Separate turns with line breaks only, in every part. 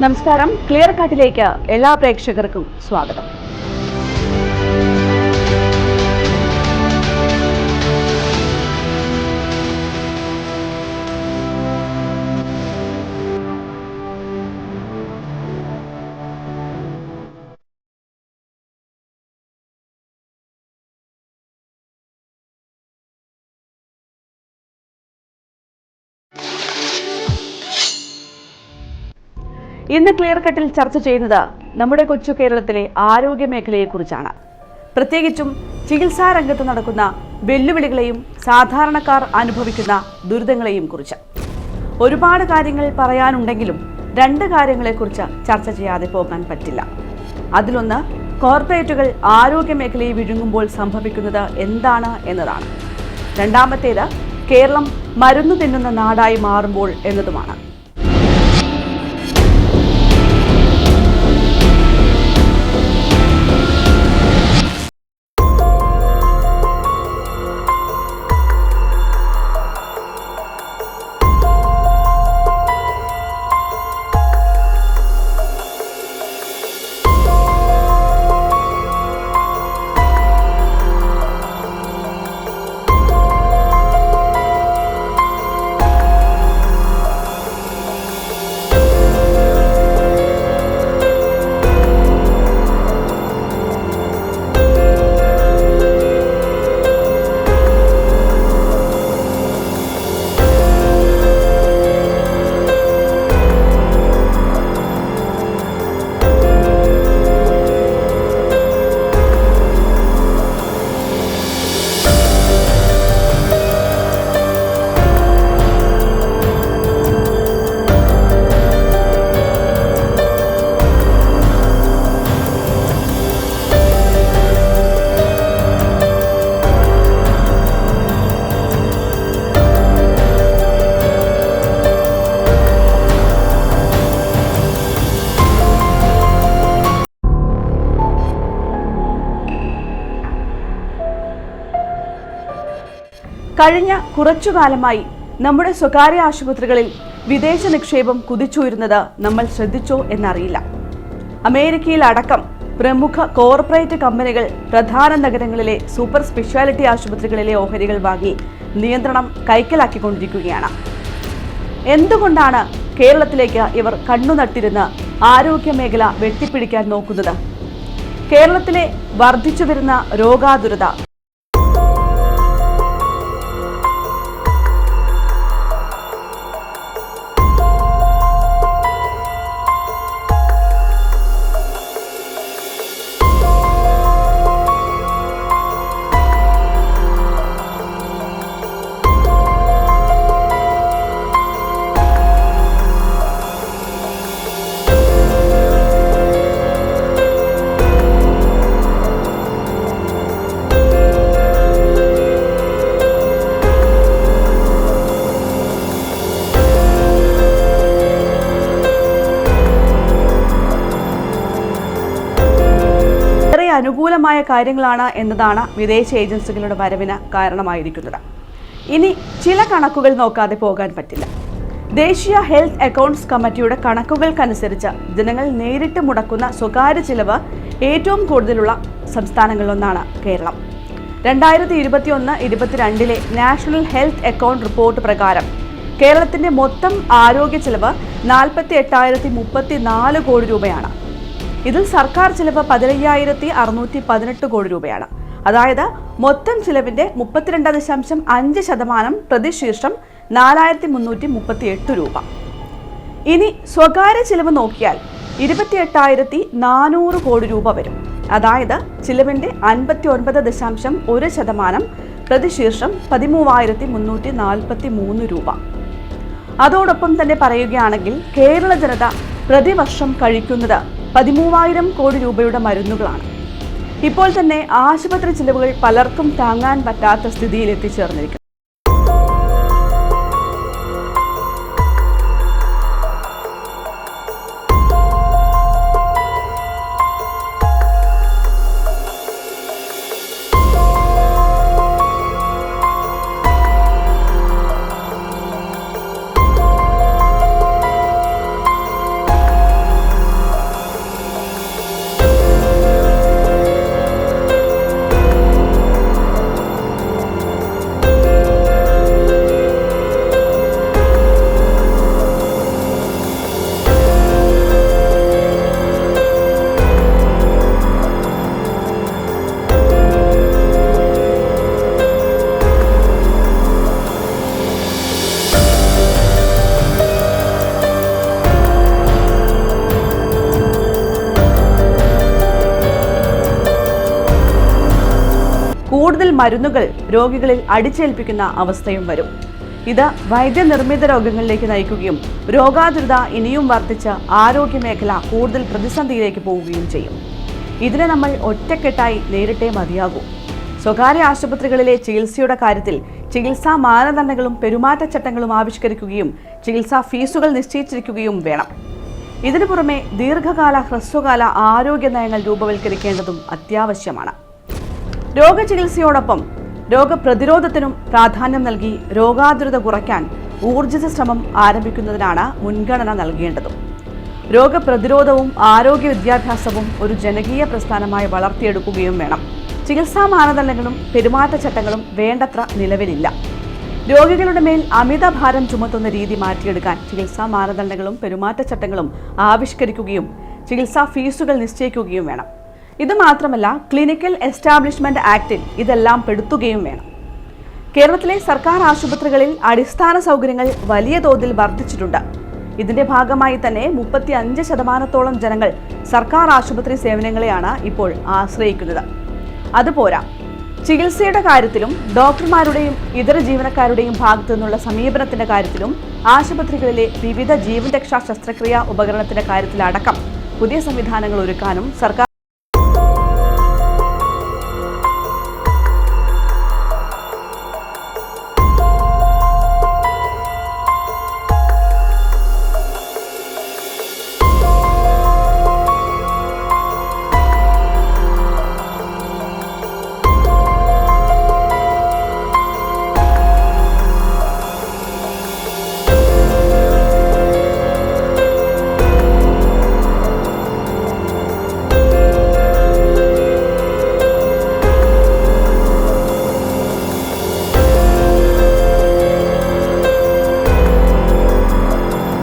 നമസ്കാരം. ക്ലിയർ കട്ടിലേക്ക് എല്ലാ പ്രേക്ഷകർക്കും സ്വാഗതം. ഇന്ന് ക്ലിയർ കട്ടിൽ ചർച്ച ചെയ്യുന്നത് നമ്മുടെ കൊച്ചു കേരളത്തിലെ ആരോഗ്യ മേഖലയെക്കുറിച്ചാണ്. പ്രത്യേകിച്ചും ചികിത്സാ രംഗത്ത് നടക്കുന്ന വെല്ലുവിളികളെയും സാധാരണക്കാർ അനുഭവിക്കുന്ന ദുരിതങ്ങളെയും കുറിച്ച്. ഒരുപാട് കാര്യങ്ങൾ പറയാനുണ്ടെങ്കിലും രണ്ട് കാര്യങ്ങളെക്കുറിച്ച് ചർച്ച ചെയ്യാതെ പോകാൻ പറ്റില്ല. അതിലൊന്ന്, കോർപ്പറേറ്റുകൾ ആരോഗ്യ മേഖലയെ വിഴുങ്ങുമ്പോൾ സംഭവിക്കുന്നത് എന്താണ് എന്നതാണ്. രണ്ടാമത്തേത്, കേരളം മരുന്ന് തിന്നുന്ന നാടായി മാറുമ്പോൾ എന്നതുമാണ്. കഴിഞ്ഞ കുറച്ചുകാലമായി നമ്മുടെ സ്വകാര്യ ആശുപത്രികളിൽ വിദേശ നിക്ഷേപം കുതിച്ചുയരുന്നത് നമ്മൾ ശ്രദ്ധിച്ചോ എന്നറിയില്ല. അമേരിക്കയിൽ അടക്കം പ്രമുഖ കോർപ്പറേറ്റ് കമ്പനികൾ പ്രധാന നഗരങ്ങളിലെ സൂപ്പർ സ്പെഷ്യാലിറ്റി ആശുപത്രികളിലെ ഓഹരികൾ വാങ്ങി നിയന്ത്രണം കൈക്കലാക്കിക്കൊണ്ടിരിക്കുകയാണ്. എന്തുകൊണ്ടാണ് കേരളത്തിലേക്ക് ഇവർ കണ്ണുനട്ടിരുന്ന് ആരോഗ്യ മേഖല വെട്ടിപ്പിടിക്കാൻ നോക്കുന്നത്? കേരളത്തിലെ വർദ്ധിച്ചു വരുന്ന രോഗാതുരത, അനുകൂലമായ കാര്യങ്ങളാണ് എന്നതാണ് വിദേശ ഏജൻസികളുടെ വരവിന് കാരണമായിരിക്കുന്നത്. ഇനി ചില കണക്കുകൾ നോക്കാതെ പോകാൻ പറ്റില്ല. ദേശീയ ഹെൽത്ത് അക്കൗണ്ട്സ് കമ്മിറ്റിയുടെ കണക്കുകൾക്കനുസരിച്ച് ജനങ്ങൾ നേരിട്ട് മുടക്കുന്ന സ്വകാര്യ ചിലവ് ഏറ്റവും കൂടുതലുള്ള സംസ്ഥാനങ്ങളിലൊന്നാണ് Kerala. 2021-22 national health account report പ്രകാരം കേരളത്തിന്റെ മൊത്തം ആരോഗ്യ ചിലവ് 48,034 കോടി രൂപയാണ്. ഇതിൽ സർക്കാർ ചിലവ് 15,618 കോടി രൂപയാണ്. അതായത് മൊത്തം ചിലവിന്റെ 32.5% പ്രതിശീർഷം 4,338 രൂപ. ഇനി സ്വകാര്യ ചിലവ് നോക്കിയാൽ 28,400 കോടി രൂപ വരും. അതായത് ചിലവിന്റെ 59.1% പ്രതിശീർഷം 13,343 രൂപ. അതോടൊപ്പം തന്നെ പറയുകയാണെങ്കിൽ കേരള ജനത പ്രതിവർഷം കഴിക്കുന്നത് 13,000 കോടി രൂപയുടെ മരുന്നുകളാണ്. ഇപ്പോൾ തന്നെ ആശുപത്രി ചിലവുകൾ പലർക്കും താങ്ങാൻ പറ്റാത്ത സ്ഥിതിയിൽ എത്തിച്ചേർന്നിരിക്കുന്നു. മരുന്നുകൾ രോഗികളിൽ അടിച്ചേൽപ്പിക്കുന്ന അവസ്ഥയും വരും. ഇത് വൈദ്യനിർമ്മിത രോഗങ്ങളിലേക്ക് നയിക്കുകയും രോഗാതുരത ഇനിയും വർദ്ധിച്ച് ആരോഗ്യമേഖല കൂടുതൽ പ്രതിസന്ധിയിലേക്ക് പോവുകയും ചെയ്യും. ഇതിനെ നമ്മൾ ഒറ്റക്കെട്ടായി നേരിട്ടേ മതിയാകൂ. സ്വകാര്യ ആശുപത്രികളിലെ ചികിത്സയുടെ കാര്യത്തിൽ ചികിത്സാ മാനദണ്ഡങ്ങളും പെരുമാറ്റച്ചട്ടങ്ങളും ആവിഷ്കരിക്കുകയും ചികിത്സാ ഫീസുകൾ നിശ്ചയിച്ചിരിക്കുകയും വേണം. ഇതിനു പുറമെ ദീർഘകാല ഹ്രസ്വകാല ആരോഗ്യ നയങ്ങൾ രൂപവൽക്കരിക്കേണ്ടതും അത്യാവശ്യമാണ്. രോഗചികിത്സയോടൊപ്പം രോഗപ്രതിരോധത്തിനും പ്രാധാന്യം നൽകി രോഗാതുരത കുറയ്ക്കാൻ ഊർജിത ശ്രമം ആരംഭിക്കുന്നതിനാണ് മുൻഗണന നൽകേണ്ടതും. രോഗപ്രതിരോധവും ആരോഗ്യ വിദ്യാഭ്യാസവും ഒരു ജനകീയ പ്രസ്ഥാനമായി വളർത്തിയെടുക്കുകയും വേണം. ചികിത്സാ മാനദണ്ഡങ്ങളും പെരുമാറ്റച്ചട്ടങ്ങളും വേണ്ടത്ര നിലവിലില്ല. രോഗികളുടെ മേൽ അമിത ഭാരം ചുമത്തുന്ന രീതി മാറ്റിയെടുക്കാൻ ചികിത്സാ മാനദണ്ഡങ്ങളും പെരുമാറ്റച്ചട്ടങ്ങളും ആവിഷ്കരിക്കുകയും ചികിത്സാ ഫീസുകൾ നിശ്ചയിക്കുകയും വേണം. ഇത് മാത്രമല്ല, ക്ലിനിക്കൽ എസ്റ്റാബ്ലിഷ്മെന്റ് ആക്ടിൽ ഇതെല്ലാം പെടുത്തുകയും വേണം. കേരളത്തിലെ സർക്കാർ ആശുപത്രികളിൽ അടിസ്ഥാന സൗകര്യങ്ങൾ വലിയ തോതിൽ വർദ്ധിച്ചിട്ടുണ്ട്. ഇതിന്റെ ഭാഗമായി തന്നെ 35% ജനങ്ങൾ സർക്കാർ ആശുപത്രി സേവനങ്ങളെയാണ് ഇപ്പോൾ ആശ്രയിക്കുന്നത്. അതുപോരാ, ചികിത്സയുടെ കാര്യത്തിലും ഡോക്ടർമാരുടെയും ഇതര ജീവനക്കാരുടെയും ഭാഗത്തു നിന്നുള്ള സമീപനത്തിന്റെ കാര്യത്തിലും ആശുപത്രികളിലെ വിവിധ ജീവൻ രക്ഷാ ശസ്ത്രക്രിയാ ഉപകരണത്തിന്റെ കാര്യത്തിലടക്കം പുതിയ സംവിധാനങ്ങൾ ഒരുക്കാനും സർക്കാർ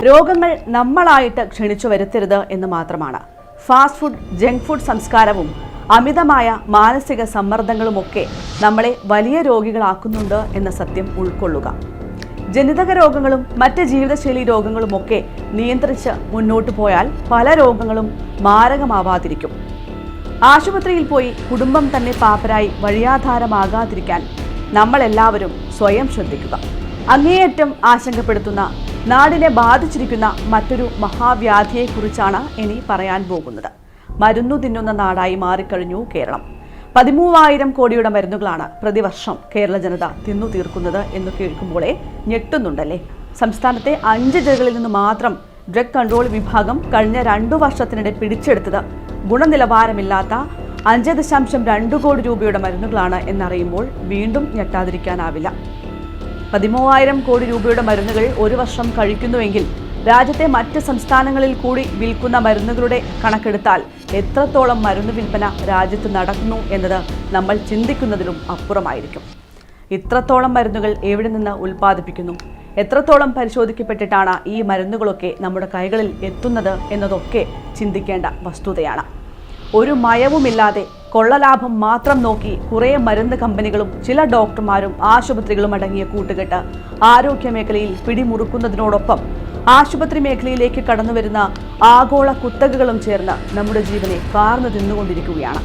രോഗങ്ങൾ നമ്മളായിട്ട് ക്ഷണിച്ചു വരുത്തരുത് എന്ന് മാത്രമാണ്. ഫാസ്റ്റ് ഫുഡ്, ജങ്ക് ഫുഡ് സംസ്കാരവും അമിതമായ മാനസിക സമ്മർദ്ദങ്ങളുമൊക്കെ നമ്മളെ വലിയ രോഗികളാക്കുന്നുണ്ട് എന്ന സത്യം ഉൾക്കൊള്ളുക. ജനിതക രോഗങ്ങളും മറ്റ് ജീവിതശൈലി രോഗങ്ങളുമൊക്കെ നിയന്ത്രിച്ച് മുന്നോട്ട് പോയാൽ പല രോഗങ്ങളും മാരകമാവാതിരിക്കും. ആശുപത്രിയിൽ പോയി കുടുംബം തന്നെ പാപ്പരായി വഴിയാധാരമാകാതിരിക്കാൻ നമ്മളെല്ലാവരും സ്വയം ശ്രദ്ധിക്കുക. അങ്ങേയറ്റം ആശങ്കപ്പെടുത്തുന്ന, നാടിനെ ബാധിച്ചിരിക്കുന്ന മറ്റൊരു മഹാവ്യാധിയെക്കുറിച്ചാണ് ഇനി പറയാൻ പോകുന്നത്. മരുന്നു തിന്നുന്ന നാടായി മാറിക്കഴിഞ്ഞു കേരളം. 13,000 കോടിയുടെ മരുന്നുകളാണ് പ്രതിവർഷം കേരള ജനത തിന്നു തീർക്കുന്നത് എന്ന് കേൾക്കുമ്പോഴേ ഞെട്ടുന്നുണ്ടല്ലേ. സംസ്ഥാനത്തെ 5 ജില്ലകളിൽ നിന്ന് മാത്രം ഡ്രഗ് കൺട്രോൾ വിഭാഗം കഴിഞ്ഞ 2 വർഷത്തിനിടെ പിടിച്ചെടുത്തത് ഗുണനിലവാരമില്ലാത്ത 5.2 കോടി രൂപയുടെ മരുന്നുകളാണ് എന്നറിയുമ്പോൾ വീണ്ടും ഞെട്ടാതിരിക്കാനാവില്ല. 13,000 കോടി രൂപയുടെ മരുന്നുകൾ ഒരു വർഷം കഴിക്കുന്നുവെങ്കിൽ രാജ്യത്തെ മറ്റ് സംസ്ഥാനങ്ങളിൽ കൂടി വിൽക്കുന്ന മരുന്നുകളുടെ കണക്കെടുത്താൽ എത്രത്തോളം മരുന്ന് വിൽപ്പന രാജ്യത്ത് നടക്കുന്നു എന്നത് നമ്മൾ ചിന്തിക്കുന്നതിലും അപ്പുറമായിരിക്കും. ഇത്രത്തോളം മരുന്നുകൾ എവിടെ നിന്ന് ഉൽപ്പാദിപ്പിക്കുന്നു, എത്രത്തോളം പരിശോധിക്കപ്പെട്ടിട്ടാണ് ഈ മരുന്നുകളൊക്കെ നമ്മുടെ കൈകളിൽ എത്തുന്നത് എന്നതൊക്കെ ചിന്തിക്കേണ്ട വസ്തുതയാണ്. ഒരു മയവുമില്ലാതെ കൊള്ളലാഭം മാത്രം നോക്കി കുറേ മരുന്ന് കമ്പനികളും ചില ഡോക്ടർമാരും ആശുപത്രികളും അടങ്ങിയ കൂട്ടുകെട്ട് ആരോഗ്യമേഖലയിൽ പിടിമുറുക്കുന്നതിനോടൊപ്പം ആശുപത്രി മേഖലയിലേക്ക് കടന്നുവരുന്ന ആഗോള കുത്തകകളും ചേർന്ന് നമ്മുടെ ജീവനെ കാർന്നു തിന്നുകൊണ്ടിരിക്കുകയാണ്.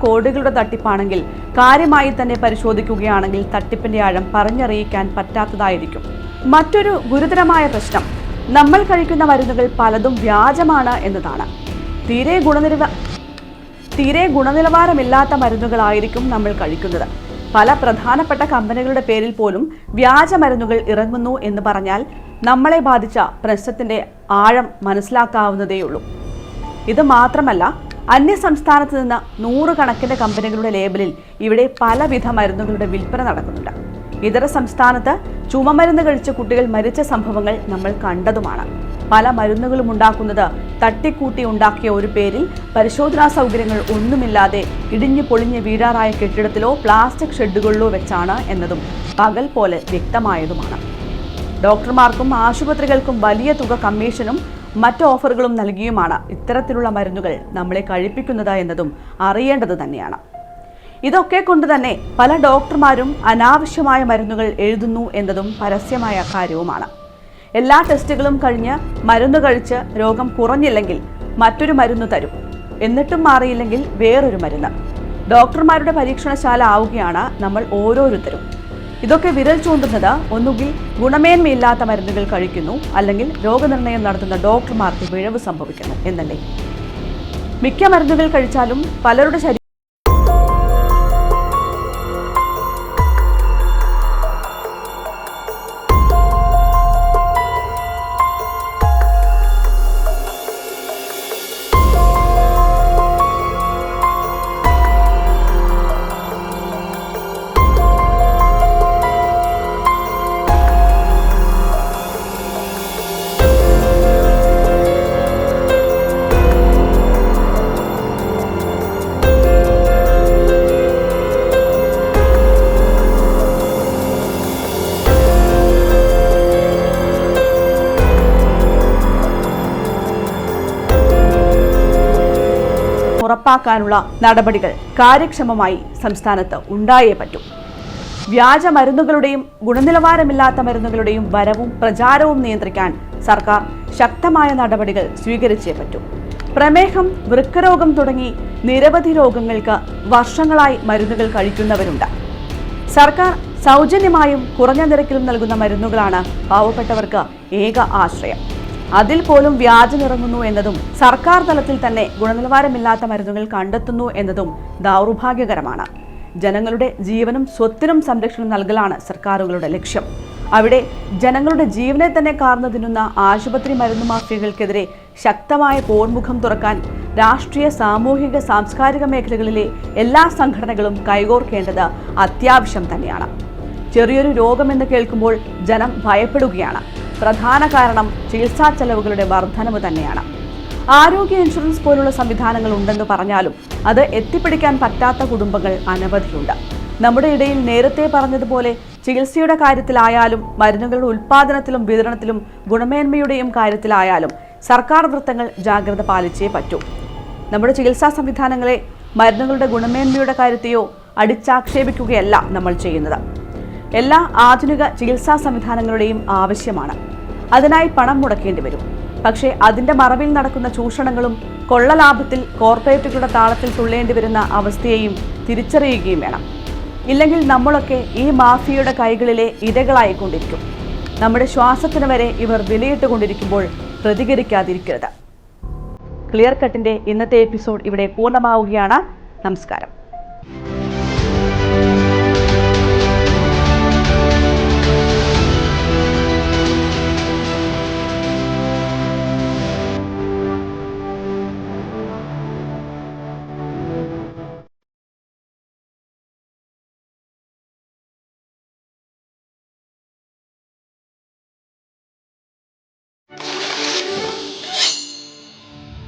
കോടികളുടെ തട്ടിപ്പാണെങ്കിൽ കാര്യമായി തന്നെ പരിശോധിക്കുകയാണെങ്കിൽ തട്ടിപ്പിന്റെ ആഴം പറഞ്ഞറിയിക്കാൻ പറ്റാത്തതായിരിക്കും. മറ്റൊരു ഗുരുതരമായ പ്രശ്നം നമ്മൾ കഴിക്കുന്ന മരുന്നുകൾ പലതും വ്യാജമാണ് എന്നതാണ്. തീരെ ഗുണനിലവാരമില്ലാത്ത മരുന്നുകളായിരിക്കും നമ്മൾ കഴിക്കുന്നത്. പല പ്രധാനപ്പെട്ട കമ്പനികളുടെ പേരിൽ പോലും വ്യാജ മരുന്നുകൾ ഇറങ്ങുന്നു എന്ന് പറഞ്ഞാൽ നമ്മളെ ബാധിച്ച പ്രശ്നത്തിന്റെ ആഴം മനസ്സിലാക്കാവുന്നതേയുള്ളൂ. ഇത് മാത്രമല്ല, അന്യ സംസ്ഥാനത്ത് നിന്ന് നൂറുകണക്കിന് കമ്പനികളുടെ ലേബലിൽ ഇവിടെ പലവിധ മരുന്നുകളുടെ വിൽപ്പന നടക്കുന്നുണ്ട്. ഇതര സംസ്ഥാനത്ത് ചുമമരുന്ന് കഴിച്ച് കുട്ടികൾ മരിച്ച സംഭവങ്ങൾ നമ്മൾ കണ്ടതുമാണ്. പല മരുന്നുകളും ഉണ്ടാക്കുന്നത് തട്ടിക്കൂട്ടി ഉണ്ടാക്കിയ ഒരു പേരിൽ പരിശോധനാ സൗകര്യങ്ങൾ ഒന്നുമില്ലാതെ ഇടിഞ്ഞു പൊളിഞ്ഞ് വീഴാറായ കെട്ടിടത്തിലോ പ്ലാസ്റ്റിക് ഷെഡുകളിലോ വെച്ചാണ് എന്നതും പകൽ പോലെ വ്യക്തമായതുമാണ്. ഡോക്ടർമാർക്കും ആശുപത്രികൾക്കും വലിയ തുക കമ്മീഷനും മറ്റ് ഓഫറുകളും നൽകിയുമാണ് ഇത്തരത്തിലുള്ള മരുന്നുകൾ നമ്മളെ കഴിപ്പിക്കുന്നത് എന്നതും അറിയേണ്ടത് തന്നെയാണ്. ഇതൊക്കെ കൊണ്ട് തന്നെ പല ഡോക്ടർമാരും അനാവശ്യമായ മരുന്നുകൾ എഴുതുന്നു എന്നതും പരസ്യമായ കാര്യവുമാണ്. എല്ലാ ടെസ്റ്റുകളും കഴിഞ്ഞ് മരുന്ന് കഴിച്ച് രോഗം കുറഞ്ഞില്ലെങ്കിൽ മറ്റൊരു മരുന്ന് തരും, എന്നിട്ടും മാറിയില്ലെങ്കിൽ വേറൊരു മരുന്ന്. ഡോക്ടർമാരുടെ പരീക്ഷണശാല ആവുകയാണ് നമ്മൾ ഓരോരുത്തരും. ഇതൊക്കെ വിരൽ ചൂണ്ടുന്നത് ഒന്നുകിൽ ഗുണമേന്മയില്ലാത്ത മരുന്നുകൾ കഴിക്കുന്നു, അല്ലെങ്കിൽ രോഗനിർണയം നടത്തുന്ന ഡോക്ടർമാർക്ക് പിഴവ് സംഭവിക്കുന്നു എന്നല്ലേ. മിക്ക മരുന്നുകൾ കഴിച്ചാലും പലരുടെ ഉറപ്പാക്കാനുള്ള നടപടികൾ കാര്യക്ഷമമായി സംസ്ഥാനത്ത് ഉണ്ടായേ പറ്റൂ. വ്യാജ മരുന്നുകളുടെയും ഗുണനിലവാരമില്ലാത്ത മരുന്നുകളുടെയും വരവും പ്രചാരവും നിയന്ത്രിക്കാൻ സർക്കാർ ശക്തമായ നടപടികൾ സ്വീകരിച്ചേ പറ്റൂ. പ്രമേഹം, വൃക്കരോഗം തുടങ്ങി നിരവധി രോഗങ്ങൾക്ക് വർഷങ്ങളായി മരുന്നുകൾ കഴിക്കുന്നവരുണ്ട്. സർക്കാർ സൗജന്യമായും കുറഞ്ഞ നിരക്കിലും നൽകുന്ന മരുന്നുകളാണ് പാവപ്പെട്ടവർക്ക് ഏക ആശ്രയം. അതിൽ പോലും വ്യാജമിറങ്ങുന്നു എന്നതും സർക്കാർ തലത്തിൽ തന്നെ ഗുണനിലവാരമില്ലാത്ത മരുന്നുകൾ കണ്ടെത്തുന്നു എന്നതും ദൗർഭാഗ്യകരമാണ്. ജനങ്ങളുടെ ജീവനും സ്വത്തിനും സംരക്ഷണം നൽകലാണ് സർക്കാരുകളുടെ ലക്ഷ്യം. അവിടെ ജനങ്ങളുടെ ജീവനെ തന്നെ കാർന്നു തിന്നുന്ന ആശുപത്രി മരുന്നു മാഫിയകൾക്കെതിരെ ശക്തമായ പോർമുഖം തുറക്കാൻ രാഷ്ട്രീയ, സാമൂഹിക, സാംസ്കാരിക മേഖലകളിലെ എല്ലാ സംഘടനകളും കൈകോർക്കേണ്ടത് അത്യാവശ്യം തന്നെയാണ്. ചെറിയൊരു രോഗമെന്ന് കേൾക്കുമ്പോൾ ജനം ഭയപ്പെടുകയാണ്. പ്രധാന കാരണം ചികിത്സാ ചെലവുകളുടെ വർധനവ് തന്നെയാണ്. ആരോഗ്യ ഇൻഷുറൻസ് പോലുള്ള സംവിധാനങ്ങൾ ഉണ്ടെന്ന് പറഞ്ഞാലും അത് എത്തിപ്പിടിക്കാൻ പറ്റാത്ത കുടുംബങ്ങൾ അനവധിയുണ്ട്. നമ്മുടെ ഇടയിൽ നേരത്തെ പറഞ്ഞതുപോലെ ചികിത്സയുടെ കാര്യത്തിലായാലും മരുന്നുകളുടെ ഉൽപ്പാദനത്തിലും വിതരണത്തിലും ഗുണമേന്മയുടെയും കാര്യത്തിലായാലും സർക്കാർ വൃത്തങ്ങൾ ജാഗ്രത പാലിച്ചേ പറ്റൂ. നമ്മുടെ ചികിത്സാ സംവിധാനങ്ങളെ മരുന്നുകളുടെ ഗുണമേന്മയുടെ കാര്യത്തെയോ അടിച്ചാക്ഷേപിക്കുകയല്ല നമ്മൾ ചെയ്യുന്നത്. എല്ലാ ആധുനിക ചികിത്സാ സംവിധാനങ്ങളുടെയും ആവശ്യമാണ്. അതിനായി പണം മുടക്കേണ്ടി വരും. പക്ഷേ അതിൻ്റെ മറവിൽ നടക്കുന്ന ചൂഷണങ്ങളും കൊള്ളലാഭത്തിൽ കോർപ്പറേറ്റുകളുടെ താളത്തിൽ തുള്ളേണ്ടി വരുന്ന അവസ്ഥയെയും തിരിച്ചറിയുകയും വേണം. ഇല്ലെങ്കിൽ നമ്മളൊക്കെ ഈ മാഫിയയുടെ കൈകളിലെ ഇരകളായിക്കൊണ്ടിരിക്കും. നമ്മുടെ ശ്വാസത്തിന് വരെ ഇവർ വിലയിട്ടുകൊണ്ടിരിക്കുമ്പോൾ പ്രതികരിക്കാതിരിക്കരുത്. ക്ലിയർ കട്ടിൻ്റെ ഇന്നത്തെ എപ്പിസോഡ് ഇവിടെ പൂർണ്ണമാവുകയാണ്. നമസ്കാരം.